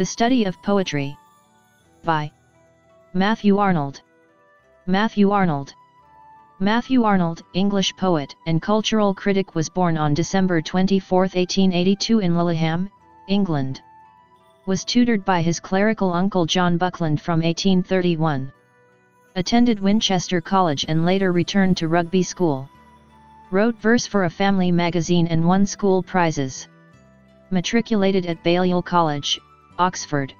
The Study of Poetry. By Matthew Arnold. Matthew Arnold. Matthew Arnold, English poet and cultural critic, was born on December 24, 1882 in Lillehammer, England. Was tutored by his clerical uncle John Buckland from 1831. Attended Winchester College and later returned to Rugby School. Wrote verse for a family magazine and won school prizes. Matriculated at Balliol College, Oxford.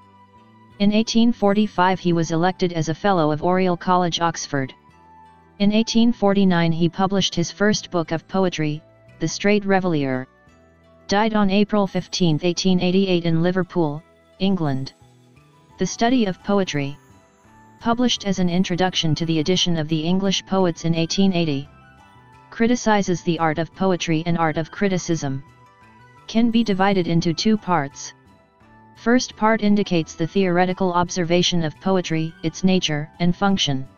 In 1845 he was elected as a Fellow of Oriel College, Oxford. In 1849 he published his first book of poetry, The Straight Revelier. Died on April 15, 1888 in Liverpool, England. The Study of Poetry. Published as an introduction to the edition of the English Poets in 1880. Criticises the art of poetry and art of criticism. Can be divided into two parts. First part indicates the theoretical observation of poetry, its nature and function.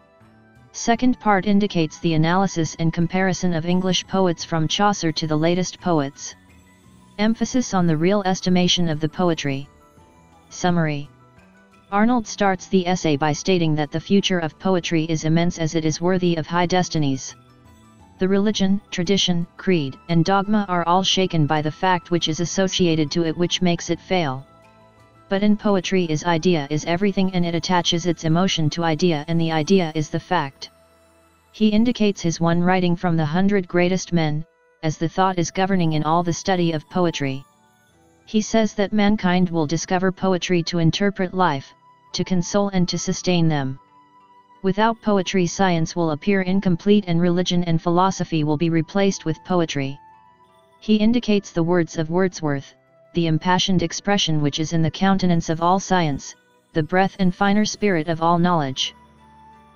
Second part indicates the analysis and comparison of English poets from Chaucer to the latest poets. Emphasis on the real estimation of the poetry. Summary. Arnold starts the essay by stating that the future of poetry is immense as it is worthy of high destinies. The religion, tradition, creed, and dogma are all shaken by the fact which is associated to it which makes it fail. But in poetry idea is everything, and it attaches its emotion to idea, and the idea is the fact. He indicates his one writing from the 100 greatest men, as the thought is governing in all the study of poetry. He says that mankind will discover poetry to interpret life, to console and to sustain them. Without poetry science will appear incomplete, and religion and philosophy will be replaced with poetry. He indicates the words of Wordsworth, the impassioned expression which is in the countenance of all science, the breath and finer spirit of all knowledge.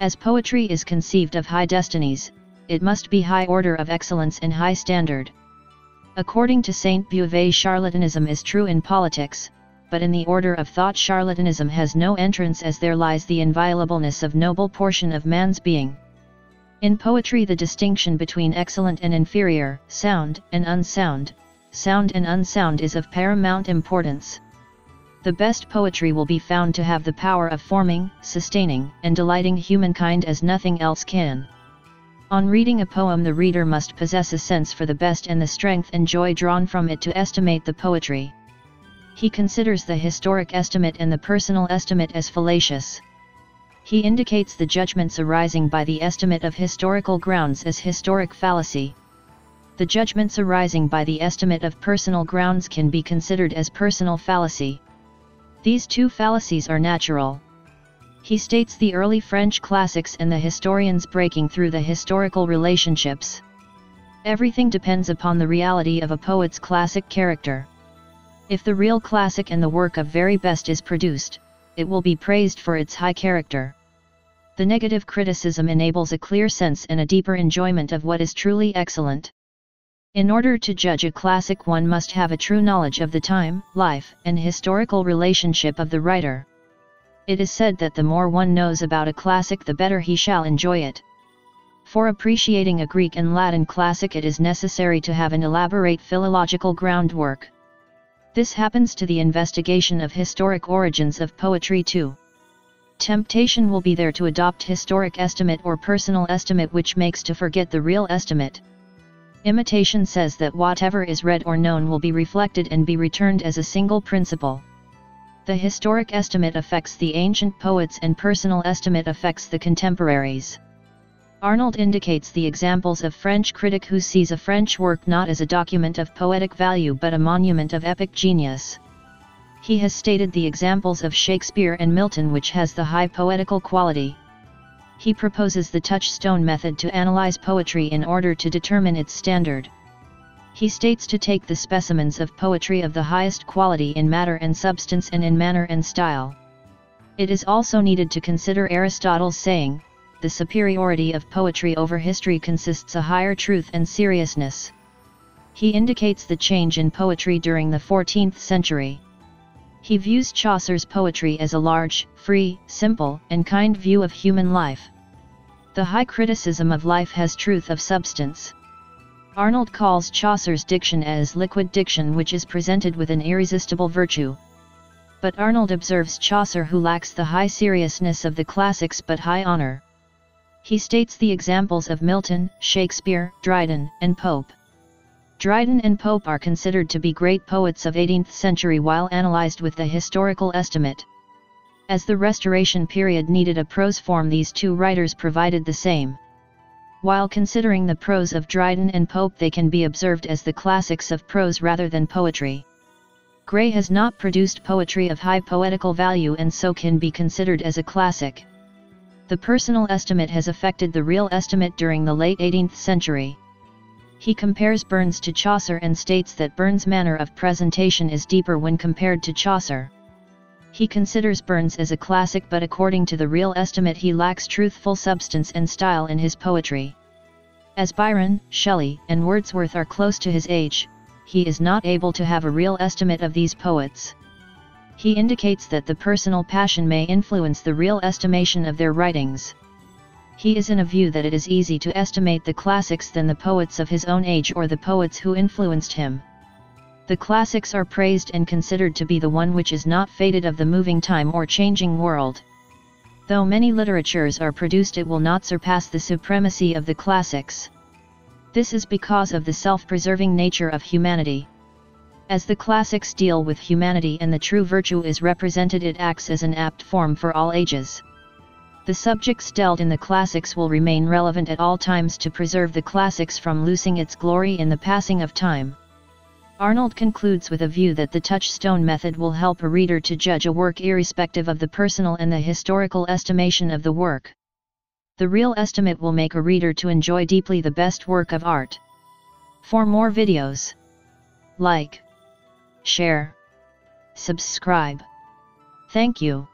As poetry is conceived of high destinies, it must be high order of excellence and high standard. According to Saint Beauvais, charlatanism is true in politics, but in the order of thought charlatanism has no entrance, as there lies the inviolableness of noble portion of man's being. In poetry the distinction between excellent and inferior, sound and unsound, sound and unsound is of paramount importance. The best poetry will be found to have the power of forming, sustaining, and delighting humankind as nothing else can. On reading a poem the reader must possess a sense for the best and the strength and joy drawn from it to estimate the poetry. He considers the historic estimate and the personal estimate as fallacious. He indicates the judgments arising by the estimate of historical grounds as historic fallacy. The judgments arising by the estimate of personal grounds can be considered as personal fallacy. These two fallacies are natural. He states the early French classics and the historians breaking through the historical relationships. Everything depends upon the reality of a poet's classic character. If the real classic and the work of very best is produced, it will be praised for its high character. The negative criticism enables a clear sense and a deeper enjoyment of what is truly excellent. In order to judge a classic one must have a true knowledge of the time, life, and historical relationship of the writer. It is said that the more one knows about a classic the better he shall enjoy it. For appreciating a Greek and Latin classic it is necessary to have an elaborate philological groundwork. This happens to the investigation of historic origins of poetry too. Temptation will be there to adopt historic estimate or personal estimate, which makes to forget the real estimate. Imitation says that whatever is read or known will be reflected and be returned as a single principle. The historic estimate affects the ancient poets and personal estimate affects the contemporaries. Arnold indicates the examples of French critic who sees a French work not as a document of poetic value but a monument of epic genius. He has stated the examples of Shakespeare and Milton, which has the high poetical quality. He proposes the touchstone method to analyze poetry in order to determine its standard. He states to take the specimens of poetry of the highest quality in matter and substance and in manner and style. It is also needed to consider Aristotle's saying, the superiority of poetry over history consists a higher truth and seriousness. He indicates the change in poetry during the 14th century. He views Chaucer's poetry as a large, free, simple, and kind view of human life. The high criticism of life has truth of substance. Arnold calls Chaucer's diction as liquid diction, which is presented with an irresistible virtue. But Arnold observes Chaucer, who lacks the high seriousness of the classics but high honor. He states the examples of Milton, Shakespeare, Dryden, and Pope. Dryden and Pope are considered to be great poets of 18th century while analyzed with the historical estimate. As the Restoration period needed a prose form, these two writers provided the same. While considering the prose of Dryden and Pope, they can be observed as the classics of prose rather than poetry. Gray has not produced poetry of high poetical value and so can be considered as a classic. The personal estimate has affected the real estimate during the late 18th century. He compares Burns to Chaucer and states that Burns' manner of presentation is deeper when compared to Chaucer. He considers Burns as a classic, but according to the real estimate he lacks truthful substance and style in his poetry. As Byron, Shelley, and Wordsworth are close to his age, he is not able to have a real estimate of these poets. He indicates that the personal passion may influence the real estimation of their writings. He is in a view that it is easy to estimate the classics than the poets of his own age or the poets who influenced him. The classics are praised and considered to be the one which is not fated of the moving time or changing world. Though many literatures are produced, it will not surpass the supremacy of the classics. This is because of the self-preserving nature of humanity. As the classics deal with humanity and the true virtue is represented, it acts as an apt form for all ages. The subjects dealt in the classics will remain relevant at all times to preserve the classics from losing its glory in the passing of time. Arnold concludes with a view that the touchstone method will help a reader to judge a work irrespective of the personal and the historical estimation of the work. The real estimate will make a reader to enjoy deeply the best work of art. For more videos, like, share, subscribe. Thank you.